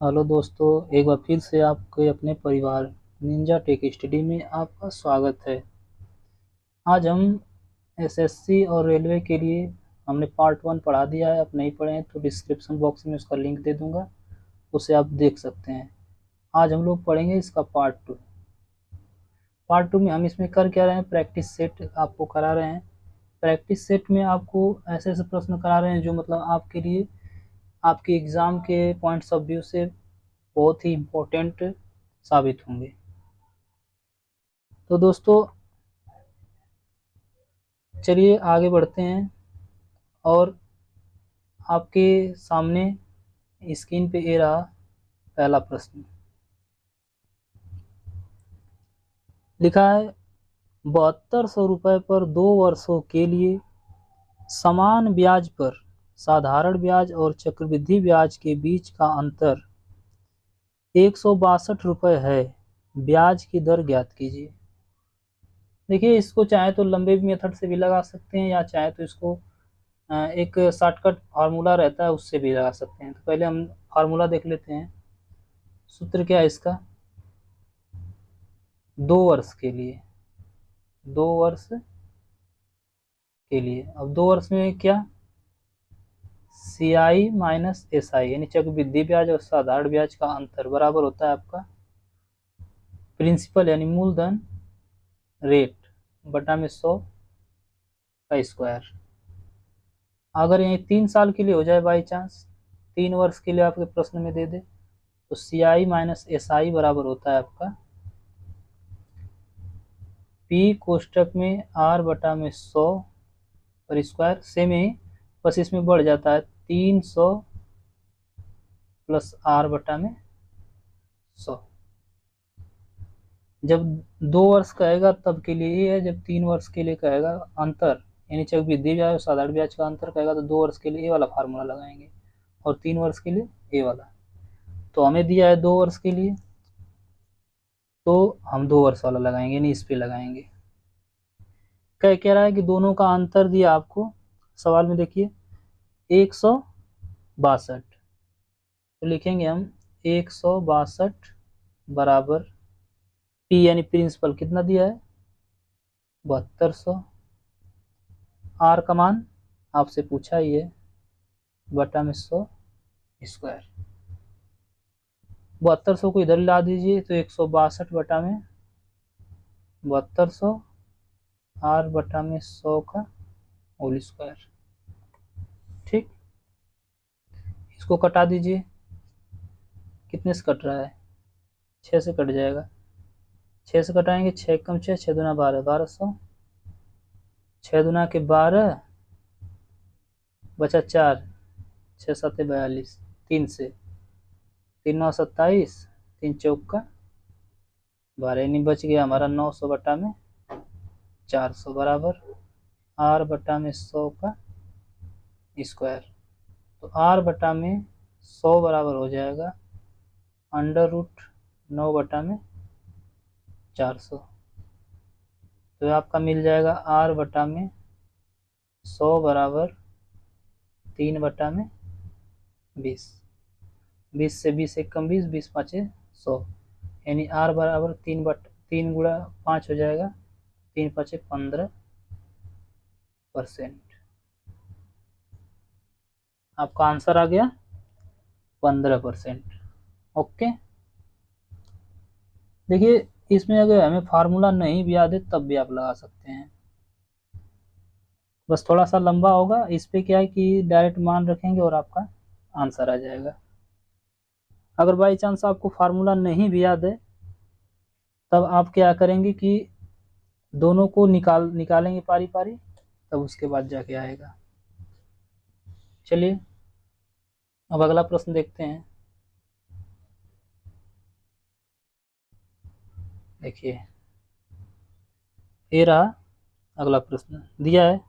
Hello दोस्तों, एक बार फिर से आपके अपने परिवार निंजा टेक स्टडी में आपका स्वागत है। आज हम एसएससी और रेलवे के लिए हमने पार्ट 1 पढ़ा दिया है। आप नहीं पढ़े हैं तो डिस्क्रिप्शन बॉक्स में उसका लिंक दे दूंगा, उसे आप देख सकते हैं। आज हम लोग पढ़ेंगे इसका पार्ट 2। पार्ट 2 में हम इसमें कर क्या रहे हैं, प्रैक्टिस सेट आपको करा रहे हैं। प्रैक्टिस सेट में आपको ऐसे ऐसे प्रश्न करा रहे हैं जो मतलब आपके लिए आपके एग्ज़ाम के पॉइंट्स ऑफ व्यू से बहुत ही इम्पोर्टेंट साबित होंगे। तो दोस्तों चलिए आगे बढ़ते हैं और आपके सामने स्क्रीन पे ये रहा पहला प्रश्न। लिखा है 7200 रुपये पर 2 वर्षों के लिए समान ब्याज पर साधारण ब्याज और चक्रवृद्धि ब्याज के बीच का अंतर 162 रुपये है। ब्याज की दर ज्ञात कीजिए। देखिए, इसको चाहे तो लंबे मेथड से भी लगा सकते हैं या चाहे तो इसको एक शॉर्टकट फार्मूला रहता है उससे भी लगा सकते हैं। तो पहले हम फार्मूला देख लेते हैं। सूत्र क्या है इसका, 2 वर्ष के लिए, 2 वर्ष के लिए। अब 2 वर्ष में क्या, सी आई माइनस एस आई यानी चक्रवृद्धि ब्याज और साधारण ब्याज का अंतर बराबर होता है आपका प्रिंसिपल यानी मूलधन रेट बटा में 100 का स्क्वायर। अगर यही 3 साल के लिए हो जाए, बाई चांस 3 वर्ष के लिए आपके प्रश्न में दे दे, तो सी आई माइनस एस आई बराबर होता है आपका पी कोष्टक में आर बटा में 100 पर स्क्वायर। सेम ही बस इसमें बढ़ जाता है 300 प्लस आर बटा में 100। जब 2 वर्ष कहेगा तब के लिए ये है, जब 3 वर्ष के लिए कहेगा अंतर यानी चक्रवृद्धि ब्याज और साधारण ब्याज का अंतर कहेगा तो 2 वर्ष के लिए ये वाला फार्मूला लगाएंगे और 3 वर्ष के लिए ये वाला। तो हमें दिया है 2 वर्ष के लिए तो हम 2 वर्ष वाला लगाएंगे, नहीं इस पे लगाएंगे। कह रहा है कि दोनों का अंतर दिया आपको सवाल में, देखिए 162। तो लिखेंगे हम 162 बराबर पी यानी प्रिंसिपल कितना दिया है 7200, आर का मान आपसे पूछा ही है बटा में 100 स्क्वायर। 7200 को इधर ला दीजिए तो 162 बटा में 7200 आर बटा में 100 का होल स्क्वायर। ठीक, इसको कटा दीजिए। कितने से कट रहा है, 6 से कट जाएगा। 6 से कटाएंगे, 6 कम 6, 6 दूना 12, 1200, 6 दूना के 12 बचा 4, 6 7 42, 3 से 3 9 27, 3 चौक का 12 नहीं बच गया हमारा 900 बटा में 400 बराबर आर बटा में 100 का स्क्वायर। तो आर बटा में 100 बराबर हो जाएगा अंडर रूट 9 बटा में 400। तो आपका मिल जाएगा आर बटा में 100 बराबर 3 बटा में 20, 20 से 20 एक कम 20, 20 पाँचे 100 यानी आर बराबर 3 गुणा 5 हो जाएगा, 3 पाँचे 15%। आपका आंसर आ गया 15%। ओके, देखिए इसमें अगर हमें फार्मूला नहीं भी याद है तब भी आप लगा सकते हैं, बस थोड़ा सा लंबा होगा। इस पे क्या है कि डायरेक्ट मान रखेंगे और आपका आंसर आ जाएगा। अगर बाई चांस आपको फार्मूला नहीं भी याद है तब आप क्या करेंगे कि दोनों को निकालेंगे पारी पारी, तब उसके बाद जाके आएगा। चलिए अब अगला प्रश्न देखते हैं। देखिए ये रहा अगला प्रश्न, दिया है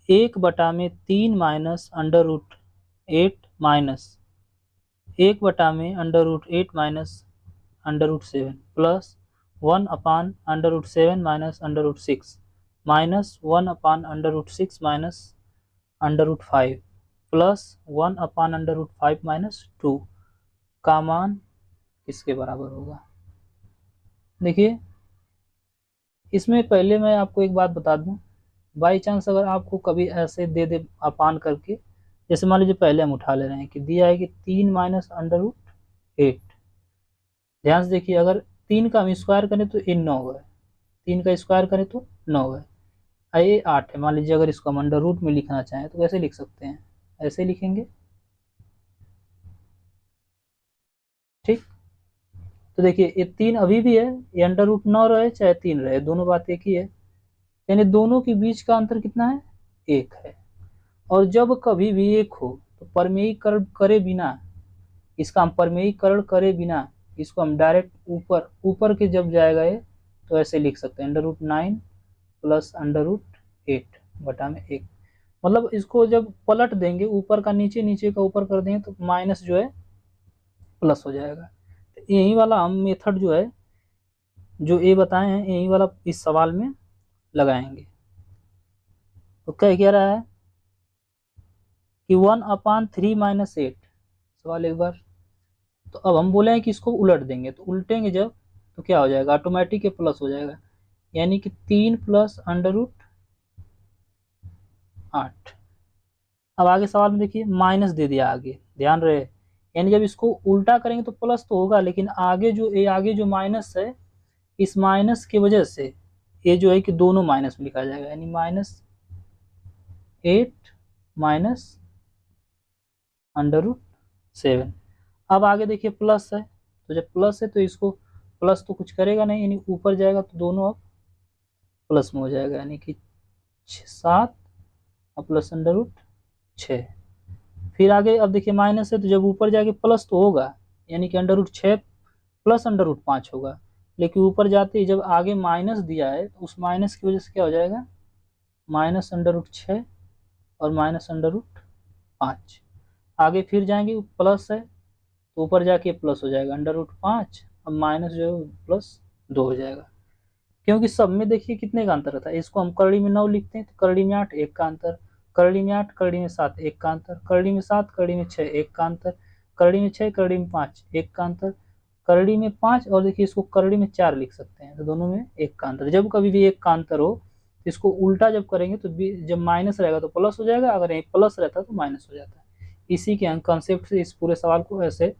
1/3 minus under root 8 minus 1/8 minus under root 7 plus 1/7 minus under root 6 minus 1/6 minus under root 5 +1/√5 - 2 का मान किसके बराबर होगा। देखिए इसमें पहले मैं आपको एक बात बता दूं, बाई चांस अगर आपको कभी ऐसे दे दे अपान करके, जैसे मान लीजिए पहले हम उठा ले रहे हैं कि दिया है कि 3 - √8। ध्यान से देखिए, अगर 3 का हम स्क्वायर करें तो ये 9 है, 3 का स्क्वायर करें तो 9 है, ये 8 है। मान लीजिए अगर इसको हम अंडर रूट में लिखना चाहें तो कैसे लिख सकते हैं, ऐसे लिखेंगे। ठीक, तो देखिए ये 3 अभी भी है, ये अंडर रूट 9 रहे चाहे 3 रहे, दोनों बात एक ही है, यानी दोनों के बीच का अंतर कितना है, 1 है। और जब कभी भी 1 हो तो परमेयीकरण करे बिना, इसका हम परमेयीकरण करे बिना इसको हम डायरेक्ट ऊपर ऊपर के जब जाएगा ये, तो ऐसे लिख सकते हैं under root 9 plus under root 8 बटा में 1। मतलब इसको जब पलट देंगे, ऊपर का नीचे, नीचे का ऊपर कर देंगे तो माइनस जो है प्लस हो जाएगा। तो यही वाला हम मेथड जो है, जो ये बताए हैं, यही वाला इस सवाल में लगाएंगे। तो क्या रहा है कि 1/3 - 8, सवाल एक बार। तो अब हम बोले हैं कि इसको उलट देंगे, तो उल्टेंगे जब तो क्या हो जाएगा, ऑटोमेटिक प्लस हो जाएगा, यानी कि 3 प्लस अंडर रूट 8। अब आगे सवाल में देखिए माइनस दे दिया आगे, ध्यान रहे, यानी जब इसको उल्टा करेंगे तो प्लस तो होगा, लेकिन आगे जो माइनस है, इस माइनस की वजह से ये जो है कि दोनों माइनस में लिखा जाएगा, यानी -8 माइनस अंडर रूट 7। अब आगे देखिए प्लस है, तो जब प्लस है तो इसको प्लस तो कुछ करेगा नहीं, यानी ऊपर जाएगा तो दोनों अब प्लस में हो जाएगा, यानी कि 7 और प्लस अंडर रूट 6। फिर आगे अब देखिए माइनस है, तो जब ऊपर जाके प्लस तो होगा, यानी कि under root 6 plus under root 5 होगा, लेकिन ऊपर जाते ही जब आगे माइनस दिया है तो उस माइनस की वजह से क्या हो जाएगा, -अंडर रूट 6 और -अंडर रूट 5। आगे फिर जाएंगे प्लस है, तो ऊपर जाके प्लस हो जाएगा अंडर रूट 5, अब माइनस जो है +2 हो जाएगा, क्योंकि सब में देखिए कितने का अंतर रहता है। इसको हम करड़ी में 9 लिखते हैं तो करड़ी में 8 1 का अंतर, करड़ी में 8 करड़ी में 7 1 का अंतर, करड़ी में 7 करड़ी में 6 1 का अंतर, करड़ी में 6 करड़ी में 5 1 का अंतर, करड़ी में 5, और देखिए इसको करड़ी में 4 लिख सकते हैं, तो दोनों में 1 का अंतर। जब कभी भी 1 का अंतर हो तो इसको उल्टा जब करेंगे तो जब माइनस रहेगा तो प्लस हो जाएगा, अगर यहीं प्लस रहता तो माइनस हो जाता है। इसी के कंसेप्ट से इस पूरे सवाल को ऐसे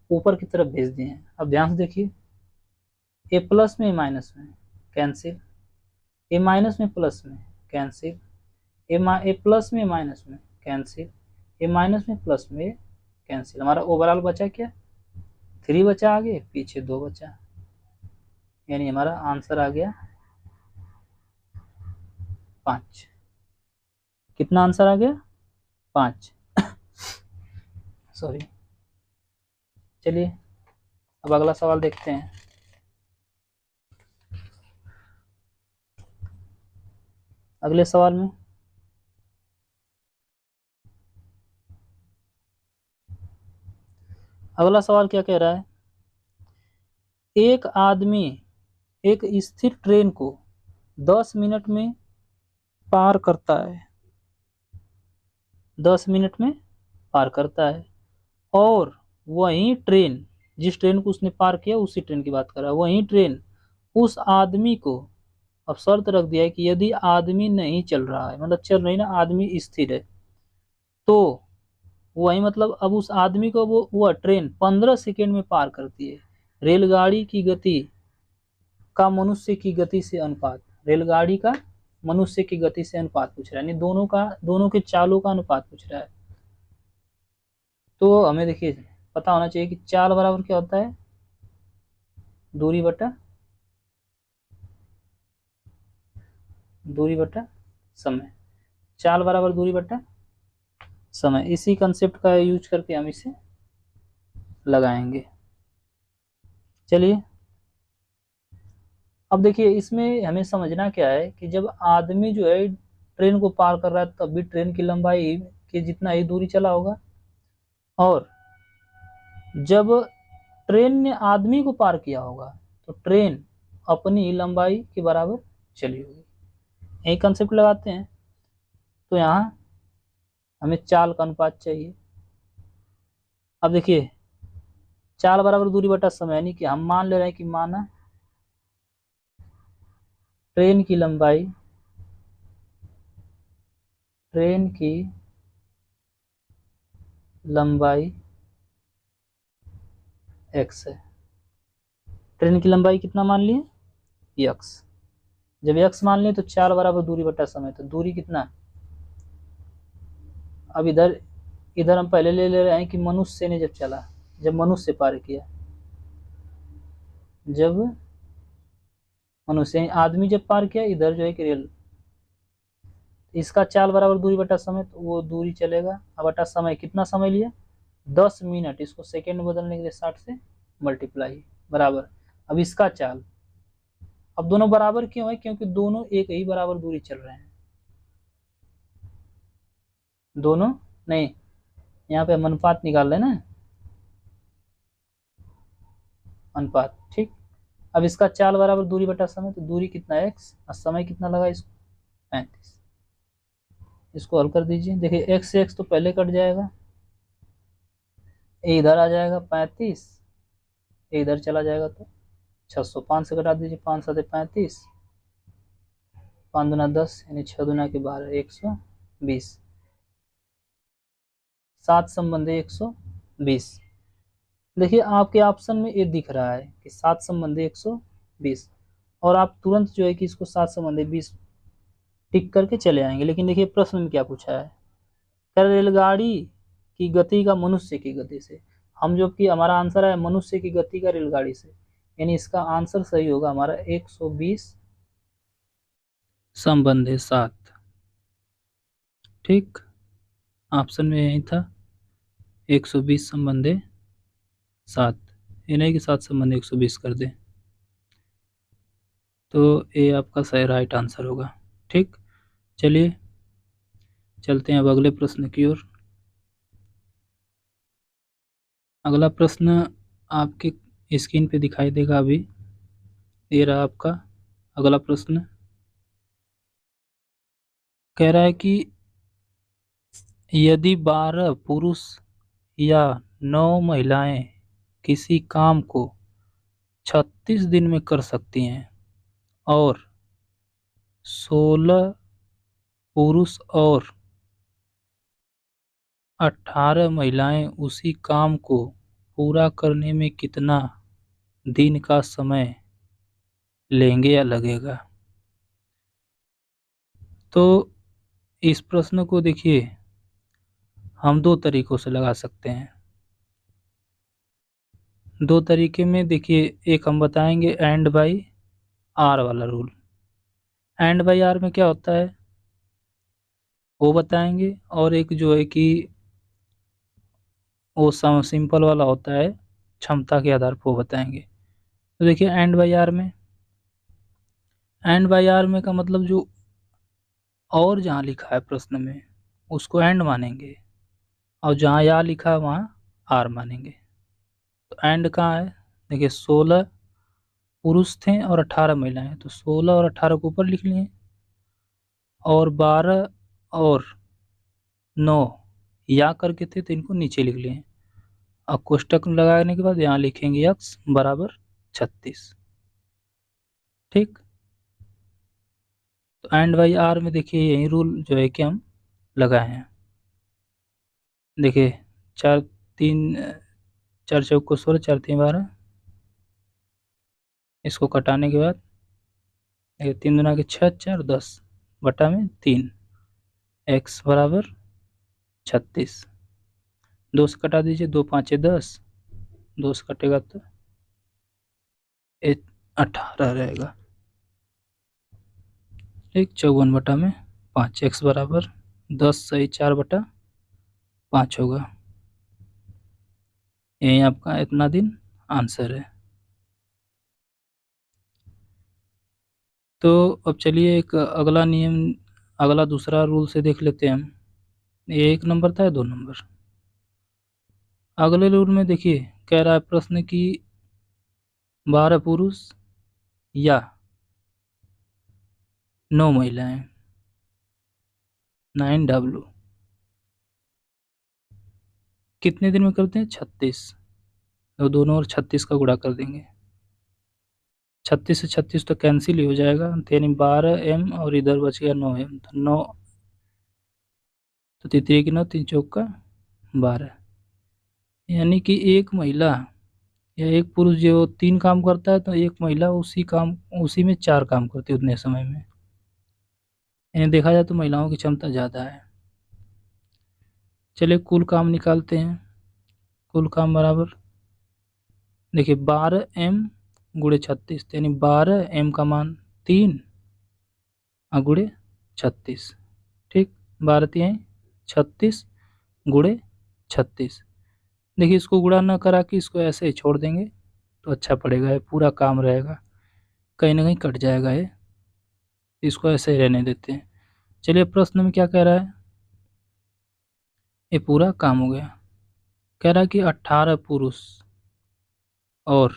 ऊपर की तरफ भेज दिए हैं। अब ध्यान से देखिए, ए प्लस में माइनस में कैंसिल, ए माइनस में प्लस में कैंसिल, ए प्लस में माइनस में कैंसिल, ए माइनस में प्लस में कैंसिल। हमारा ओवरऑल बचा क्या, 3 बचा, आगे पीछे 2 बचा, यानी हमारा आंसर आ गया 5। कितना आंसर आ गया, 5। सॉरी, चलिए अब अगला सवाल देखते हैं। अगले सवाल में अगला सवाल क्या कह रहा है, एक आदमी एक स्थिर ट्रेन को 10 मिनट में पार करता है, 10 मिनट में पार करता है, और वही ट्रेन, जिस ट्रेन को उसने पार किया उसी ट्रेन की बात कर रहा है, वही ट्रेन उस आदमी को, अब शर्त रख दिया है कि यदि आदमी नहीं चल रहा है, मतलब चल रही ना, आदमी स्थिर है, तो वही मतलब अब उस आदमी को वह ट्रेन 15 सेकेंड में पार करती है। रेलगाड़ी की गति का मनुष्य की गति से अनुपात, रेलगाड़ी का मनुष्य की गति से अनुपात पूछ रहा है, यानी दोनों के चालों का अनुपात पूछ रहा है। तो हमें देखिए पता होना चाहिए कि चाल बराबर क्या होता है, दूरी बटा समय, चाल बराबर दूरी बटा समय। इसी कंसेप्ट का यूज करके हम इसे लगाएंगे। चलिए अब देखिए इसमें हमें समझना क्या है कि जब आदमी जो है ट्रेन को पार कर रहा है तब भी ट्रेन की लंबाई के जितना ही दूरी चला होगा, और जब ट्रेन ने आदमी को पार किया होगा तो ट्रेन अपनी लंबाई के बराबर चली होगी। यही कंसेप्ट लगाते हैं। तो यहाँ हमें चाल का अनुपात चाहिए। अब देखिए चाल बराबर दूरी बटा समय, यानी कि हम मान ले रहे हैं कि माना ट्रेन की लंबाई x है। ट्रेन की लंबाई कितना मान लिए, x। जब x मान लिए तो चाल बराबर दूरी बटा समय, तो दूरी कितना, अब इधर इधर हम पहले ले रहे हैं कि मनुष्य ने जब चला, जब मनुष्य पार किया, जब मनुष्य आदमी जब पार किया, इधर जो है कि रेल, इसका चाल बराबर दूरी बटा समय, तो वो दूरी चलेगा। अब बटा समय, कितना समय लिया 10 मिनट, इसको सेकेंड में बदलने के लिए 60 से मल्टीप्लाई बराबर। अब इसका चाल, अब दोनों बराबर क्यों है, क्योंकि दोनों एक ही बराबर दूरी चल रहे हैं, दोनों नहीं, यहाँ पे हम अनुपात निकाल रहे हैं ना, अनुपात, ठीक। अब इसका चाल बराबर दूरी बटा समय, तो दूरी कितना है x और समय कितना लगा इसको 35। इसको हल कर दीजिए, देखिए x से x तो पहले कट जाएगा, ये इधर आ जाएगा 35, ये इधर चला जाएगा तो 600, 5 से घटा दीजिए, 5 7 35, 5 दूना 10, यानी 6 दूना के 12, 120, 7 संबंधी 120। देखिए आपके ऑप्शन में ये दिख रहा है कि 7 संबंधी 120, और आप तुरंत जो है कि इसको 7 संबंधी 20 टिक करके चले आएंगे, लेकिन देखिए प्रश्न में क्या पूछा है, कर रेलगाड़ी की गति का मनुष्य की गति से, हम जो कि हमारा आंसर है मनुष्य की गति का रेलगाड़ी से, यानी इसका आंसर सही होगा हमारा 120 संबंधी 7, ठीक। ऑप्शन में यही था 120 संबंधी 7, ये नहीं कि 7 संबंधी 120 कर दे, तो ये आपका सही राइट आंसर होगा, ठीक। चलिए चलते हैं अब अगले प्रश्न की ओर। अगला प्रश्न आपके स्क्रीन पे दिखाई देगा अभी, ये रहा आपका अगला प्रश्न। कह रहा है कि यदि 12 पुरुष या 9 महिलाएं किसी काम को 36 दिन में कर सकती हैं और 16 पुरुष और 18 महिलाएं उसी काम को पूरा करने में कितना दिन का समय लेंगे या लगेगा। तो इस प्रश्न को देखिए हम दो तरीकों से लगा सकते हैं। दो तरीके में देखिए, एक हम बताएंगे एंड बाई आर वाला रूल। एंड बाई आर में क्या होता है वो बताएंगे, और एक जो है कि वो सिंपल वाला होता है क्षमता के आधार पर वो बताएंगे। तो देखिए एंड बाई आर में का मतलब जो और जहाँ लिखा है प्रश्न में उसको एंड मानेंगे, और जहाँ या लिखा है वहाँ आर मानेंगे। तो एंड कहाँ है, देखिए 16 पुरुष थे और 18 महिलाएं, तो 16 और 18 को ऊपर लिख लिए, और 12 और 9 या करके थे तो इनको नीचे लिख लिए। अब कोष्टक लगाने के बाद यहाँ लिखेंगे x बराबर 36, ठीक। तो एंड बाई आर में देखिए यही रूल जो है कि हम लगाए हैं। देखिए 4 3 4 चौक को 16, 4 3 12, इसको कटाने के बाद देखिए 3 दूना के 6, 4 10 बटा में 3, x बराबर 36। 2 से कटा दीजिए, 2 5 10, 2 से कटेगा तो 18 रहेगा, ठीक। 54 बटा में 5, x बराबर 10 सही 4 बटा 5 होगा। यही आपका इतना दिन आंसर है। तो अब चलिए एक अगला नियम, अगला दूसरा रूल से देख लेते हैं हम। ये 1 नंबर था या 2 नंबर। अगले रूल में देखिए कह रहा है प्रश्न कि 12 पुरुष या 9 महिलाएं 9W कितने दिन में करते हैं? 36। तो दोनों ओर 36 का गुणा कर देंगे। 36 से 36 तो कैंसिल ही हो जाएगा, तो यानी 12m और इधर बच गया 9m, तो 9 तो 3 की 9, 3 चौक का 12। यानी कि एक महिला या एक पुरुष जो 3 काम करता है तो एक महिला उसी में 4 काम करती है उतने समय में। यानी देखा जाए तो महिलाओं की क्षमता ज़्यादा है। चलिए कुल काम निकालते हैं। कुल काम बराबर, देखिए 12m गुणे 36, यानी 12m का मान 3 गुणे 36। ठीक, 12 3 36 गुणे 36। देखिए इसको गुणा न करा कि इसको ऐसे ही छोड़ देंगे तो अच्छा पड़ेगा, ये पूरा काम रहेगा, कहीं ना कहीं कट जाएगा ये, इसको ऐसे ही रहने देते हैं। चलिए प्रश्न में क्या कह रहा है, ये पूरा काम हो गया। कह रहा है कि 18 पुरुष और,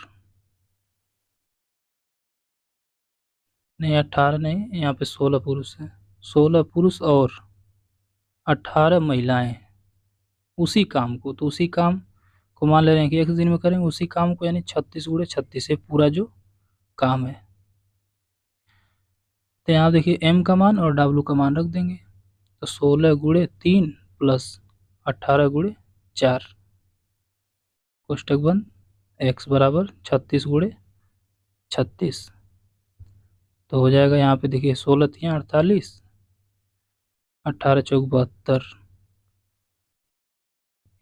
नहीं 18 नहीं, यहाँ पे 16 पुरुष है, 16 पुरुष और 18 महिलाएं उसी काम को, तो उसी काम को मान ले रहे हैं कि एक दिन में करेंगे उसी काम को, यानी 36 गुणे 36 से पूरा जो काम है। तो यहाँ देखिए m का मान और w का मान रख देंगे, तो 16 गुणे 3 प्लस 18 गुणे 4, कोष्टक बंद, x बराबर 36 गुणे 36। तो हो जाएगा यहाँ पे देखिए 16 3 48, 18 चौक 72,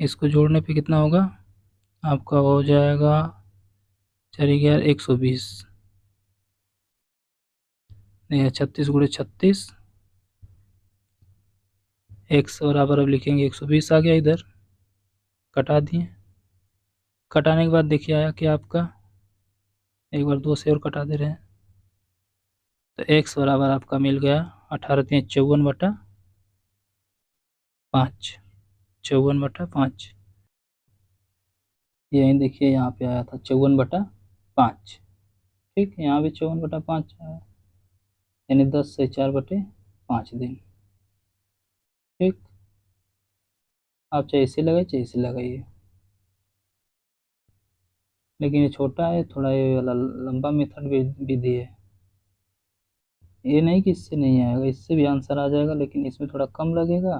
इसको जोड़ने पे कितना होगा आपका, हो जाएगा 4 11 120, 36 गुणे 36, x बराबर अब लिखेंगे 120 आ गया, इधर कटा दिए। कटाने के बाद देखिए आया कि आपका, एक बार 2 से और कटा दे रहे हैं, तो x बराबर आपका मिल गया 18 3 54 बटा 5, 54 बटा 5। यही देखिए यहाँ पे आया था 54 बटा 5। ठीक, यहाँ भी 54 बटा 5 आया, यानी 10 से 4 बटे 5 दिन। ठीक, आप चाहे इसे लगाइए चाहे इसे लगाइए, लेकिन ये छोटा है थोड़ा, ये वाला लंबा मेथड विधि है। ये नहीं कि इससे नहीं आएगा, इससे भी आंसर आ जाएगा, लेकिन इसमें थोड़ा कम लगेगा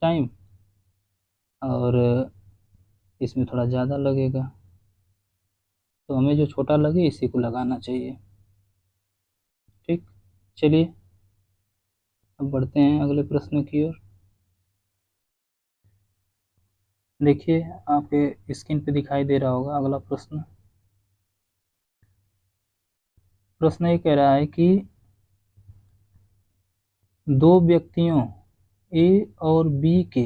टाइम और इसमें थोड़ा ज़्यादा लगेगा, तो हमें जो छोटा लगे इसी को लगाना चाहिए। ठीक, चलिए अब बढ़ते हैं अगले प्रश्न की ओर। देखिए आपके स्क्रीन पे दिखाई दे रहा होगा अगला प्रश्न। प्रश्न ये कह रहा है कि दो व्यक्तियों ए और बी के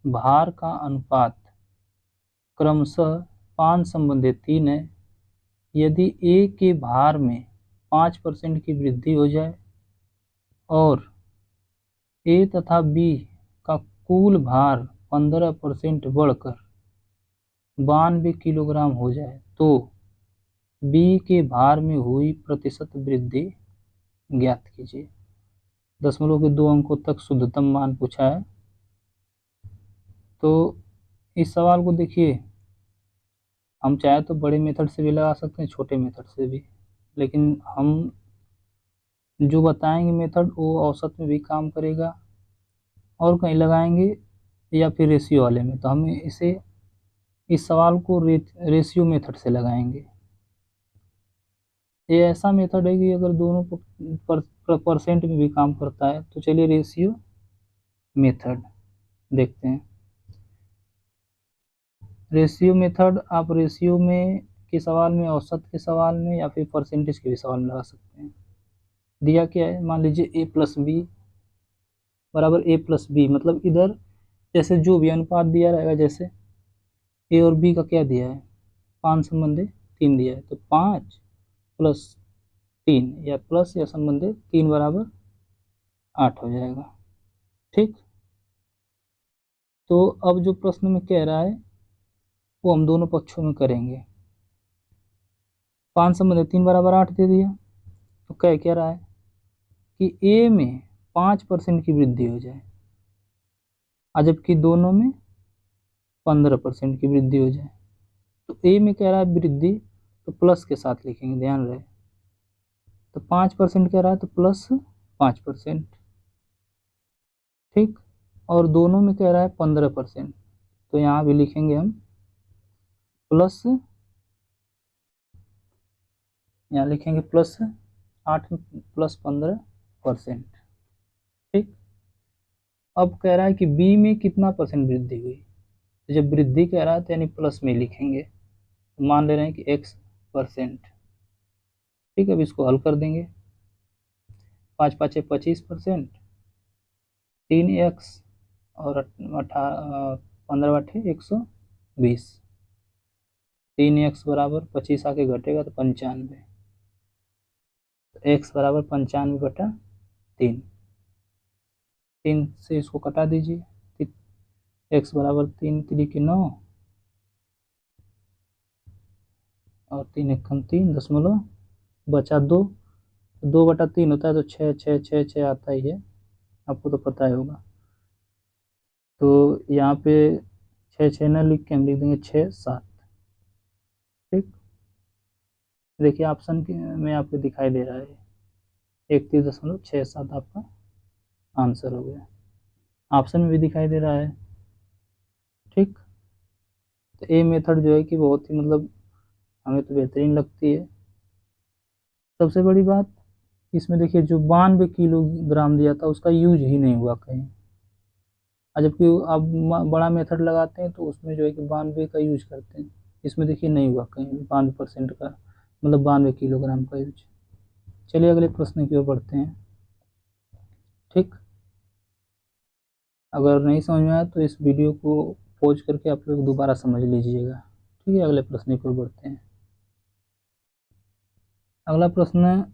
भार का अनुपात क्रमशः 5:3 है। यदि ए के भार में 5% की वृद्धि हो जाए और ए तथा बी का कुल भार 15% बढ़कर 92 किलोग्राम हो जाए तो बी के भार में हुई प्रतिशत वृद्धि ज्ञात कीजिए। दशमलव के 2 अंकों तक शुद्धतम मान पूछा है। तो इस सवाल को देखिए, हम चाहे तो बड़े मेथड से भी लगा सकते हैं, छोटे मेथड से भी, लेकिन हम जो बताएंगे मेथड वो औसत में भी काम करेगा और कहीं लगाएंगे या फिर रेशियो वाले में, तो हमें इस सवाल को रेशियो मेथड से लगाएंगे। ये ऐसा मेथड है कि अगर दोनों परसेंट में भी काम करता है, तो चलिए रेशियो मेथड देखते हैं। रेशियो मेथड आप रेशियो में के सवाल में, औसत के सवाल में या फिर परसेंटेज के भी सवाल में लगा सकते हैं। दिया क्या है, मान लीजिए ए प्लस बी बराबर ए प्लस बी, मतलब इधर जैसे जो भी अनुपात दिया रहेगा, जैसे ए और बी का क्या दिया है 5 संबंधी 3 दिया है, तो 5 प्लस 3 या प्लस या संबंधी 3 बराबर 8 हो जाएगा। ठीक, तो अब जो प्रश्न में कह रहा है वो हम दोनों पक्षों में करेंगे। 5 संबंधी 3 बराबर 8 दे दिया, तो कह क्या रहा है कि ए में 5% की वृद्धि हो जाए, और जबकि दोनों में 15% की वृद्धि हो जाए। तो ए में कह रहा है वृद्धि, तो प्लस के साथ लिखेंगे, ध्यान रहे। तो 5% कह रहा है तो प्लस 5%, ठीक। और दोनों में कह रहा है 15%, तो यहाँ भी लिखेंगे हम प्लस, यहाँ लिखेंगे प्लस 8 प्लस 15%, ठीक। अब कह रहा है कि बी में कितना परसेंट वृद्धि हुई, तो जब वृद्धि कह रहा है तो यानी प्लस में लिखेंगे, तो मान ले रहे हैं कि x%, ठीक है। अब इसको हल कर देंगे, 5 5 25%, 3x और 15 बटे 120, 3x बराबर 25 आके घटेगा तो 95, तो x बराबर 95/3, 3 से इसको कटा दीजिए, x बराबर 3 3 की 9 और 3 1 3 दशमलव बचा 2, 2/3 होता है तो 6 6 6 6 आता ही है, आपको तो पता ही होगा। तो यहाँ पे 6 6 न लिख के हम लिख देंगे 6 7, ठीक। देखिए ऑप्शन में आपको दिखाई दे रहा है 31.67 आपका आंसर हो गया, ऑप्शन में भी दिखाई दे रहा है, ठीक। तो ए मेथड जो है कि बहुत ही मतलब हमें तो बेहतरीन लगती है। सबसे बड़ी बात इसमें देखिए जो 92 किलोग्राम दिया था उसका यूज ही नहीं हुआ कहीं, और जबकि आप बड़ा मेथड लगाते हैं तो उसमें जो है कि 92 का यूज करते हैं, इसमें देखिए नहीं हुआ कहीं भी 92% का, मतलब 92 किलोग्राम का यूज। चलिए अगले प्रश्न की ओर बढ़ते हैं, ठीक। अगर नहीं समझ में आया तो इस वीडियो को पॉज करके आप लोग दोबारा समझ लीजिएगा, ठीक है। अगले प्रश्न की ओर बढ़ते हैं। अगला प्रश्न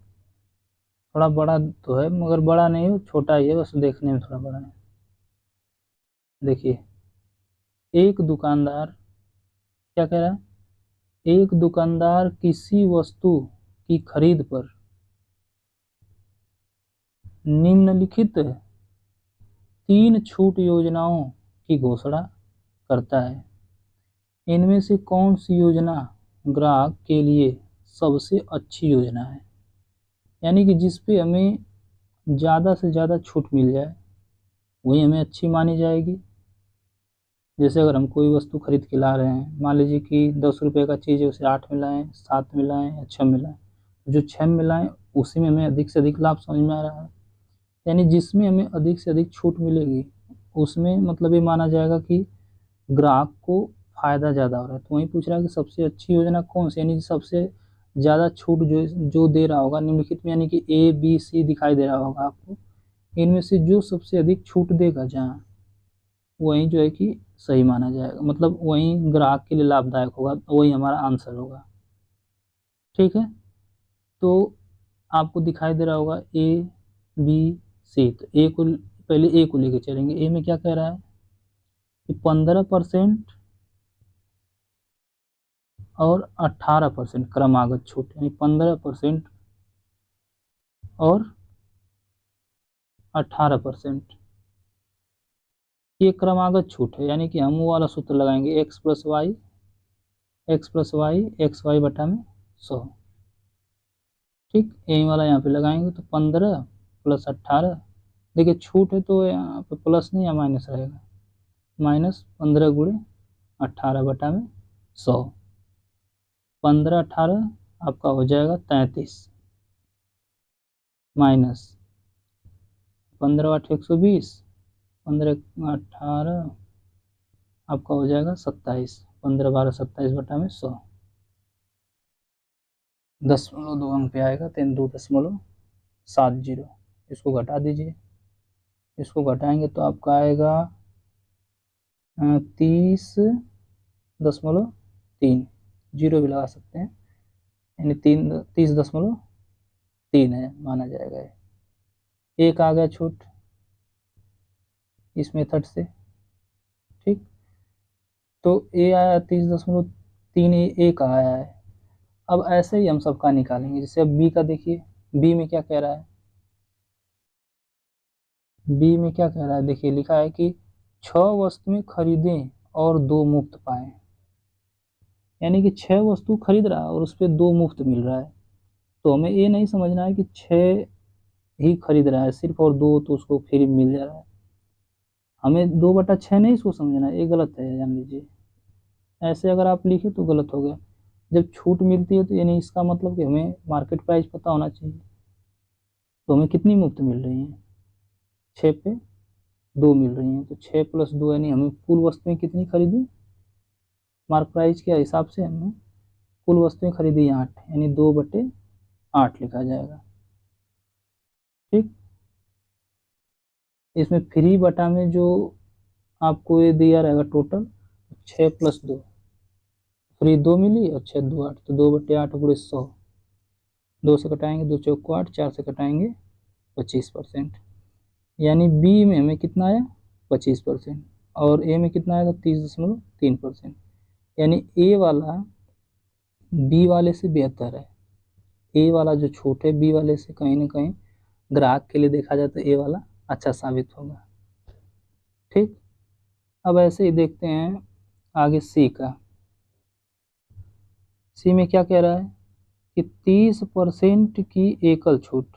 थोड़ा बड़ा तो है, मगर बड़ा नहीं है, छोटा ही है, बस देखने में थोड़ा बड़ा है। देखिए एक दुकानदार, क्या कह रहा है, एक दुकानदार किसी वस्तु की खरीद पर निम्नलिखित 3 छूट योजनाओं की घोषणा करता है, इनमें से कौन सी योजना ग्राहक के लिए सबसे अच्छी योजना है, यानी कि जिस पे हमें ज़्यादा से ज़्यादा छूट मिल जाए वही हमें अच्छी मानी जाएगी। जैसे अगर हम कोई वस्तु खरीद के ला रहे हैं, मान लीजिए कि 10 रुपये का चीज़ है, उसे 8 में लाएँ, 7 में लाएँ या 6 में लाएँ, जो 6 में लाएँ उसी में हमें अधिक से अधिक लाभ समझ में आ रहा है, यानी जिसमें हमें अधिक से अधिक छूट मिलेगी उसमें मतलब ये माना जाएगा कि ग्राहक को फ़ायदा ज़्यादा हो रहा है। तो वहीं पूछ रहा है कि सबसे अच्छी योजना कौन सी, यानी सबसे ज़्यादा छूट जो जो दे रहा होगा निम्नलिखित में, यानी कि ए बी सी दिखाई दे रहा होगा आपको, इनमें से जो सबसे अधिक छूट देगा जहाँ, वहीं जो है कि सही माना जाएगा, मतलब वहीं ग्राहक के लिए लाभदायक होगा, वही हमारा आंसर होगा, ठीक है। तो आपको दिखाई दे रहा होगा ए बी सी, तो ए को पहले ए को लेके चलेंगे। ए में क्या कह रहा है कि 15% और 18% क्रमागत छूट, यानी 15% और 18% ये क्रमागत छूट है, यानी कि हम वो वाला सूत्र लगाएंगे x plus Y X Y बटा में 100, ठीक। यही वाला यहाँ पे लगाएंगे तो 15 प्लस 18, देखिए छूट है तो यहाँ पे प्लस नहीं या माइनस रहेगा, माइनस 15 गुणे 18 बटा में 100, 15 18 आपका हो जाएगा 33, माइनस 15 8 120, 15 18 आपका हो जाएगा 27, 15 12 27 बटा में 100, 0.2 अंक पे आएगा, 32.70, इसको घटा दीजिए, इसको घटाएंगे तो आपका आएगा 30.3, जीरो भी लगा सकते हैं, यानी 30.3 है माना जाएगा। एक आ गया छूट इस मेथड से, ठीक। तो ए आया 30.3, ए का आया है। अब ऐसे ही हम सबका निकालेंगे, जैसे अब बी का देखिए, बी में क्या कह रहा है, बी में क्या कह रहा है, देखिए लिखा है कि 6 वस्तुएं खरीदें और 2 मुफ्त पाए, यानी कि 6 वस्तु खरीद रहा है और उस पर 2 मुफ्त मिल रहा है। तो हमें ये नहीं समझना है कि 6 ही खरीद रहा है सिर्फ और 2 तो उसको फ्री मिल जा रहा है। हमें 2/6 नहीं इसको समझना है, ये गलत है, जान लीजिए। ऐसे अगर आप लिखे तो गलत हो गया। जब छूट मिलती है तो यानी इसका मतलब कि हमें मार्केट प्राइस पता होना चाहिए। तो हमें कितनी मुफ्त मिल रही हैं? 6 पे 2 मिल रही हैं, तो 6 + 2 यानी हमें कुल वस्तुएं कितनी खरीदी? मार्क प्राइस के हिसाब से हमने कुल वस्तुएं खरीदी 8, यानी 2/8 लिखा जाएगा। ठीक। इसमें फ्री बटा में जो आपको ये दिया रहेगा टोटल 6 + 2, फ्री 2 मिली और 6 2 8, तो 2/8 × 100, 2 से कटाएंगे 2 चौको 8, 4 से कटाएंगे 25%, यानी बी में हमें कितना आया 25% और ए में कितना आएगा 30.3%, यानी ए वाला बी वाले से बेहतर है। ए वाला जो छूट है बी वाले से कहीं ना कहीं ग्राहक के लिए देखा जाए तो ए वाला अच्छा साबित होगा। ठीक। अब ऐसे ही देखते हैं आगे सी का। सी में क्या कह रहा है कि 30% की एकल छूट।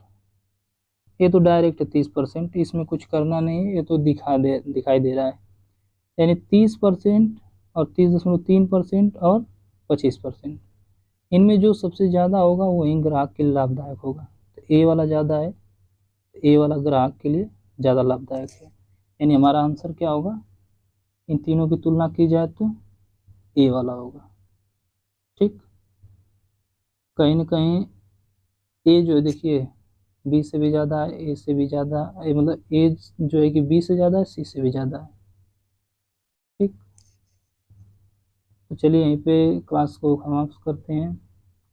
ये तो डायरेक्ट 30%, इसमें कुछ करना नहीं है, ये तो दिखाई दे रहा है, यानी 30% और 30.3% और 25%, इनमें जो सबसे ज़्यादा होगा वही ग्राहक के लिए लाभदायक होगा। तो ए वाला ज़्यादा है, ए वाला ग्राहक के लिए ज़्यादा लाभदायक है, यानी हमारा आंसर क्या होगा? इन तीनों की तुलना की जाए तो ए वाला होगा। ठीक। कहीं ना कहीं ए जो है देखिए बी से भी ज़्यादा है, ए से भी ज़्यादा, मतलब ए जो है कि बी से ज़्यादा है, सी से भी ज़्यादा है। ठीक। तो चलिए यहीं पे क्लास को समाप्त करते हैं।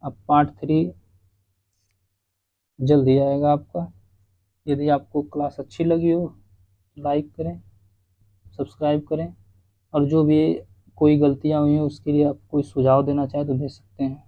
अब पार्ट 3 जल्द ही आएगा आपका। यदि आपको क्लास अच्छी लगी हो लाइक करें, सब्सक्राइब करें, और जो भी कोई गलतियाँ हुई हैं उसके लिए आप कोई सुझाव देना चाहें तो दे सकते हैं।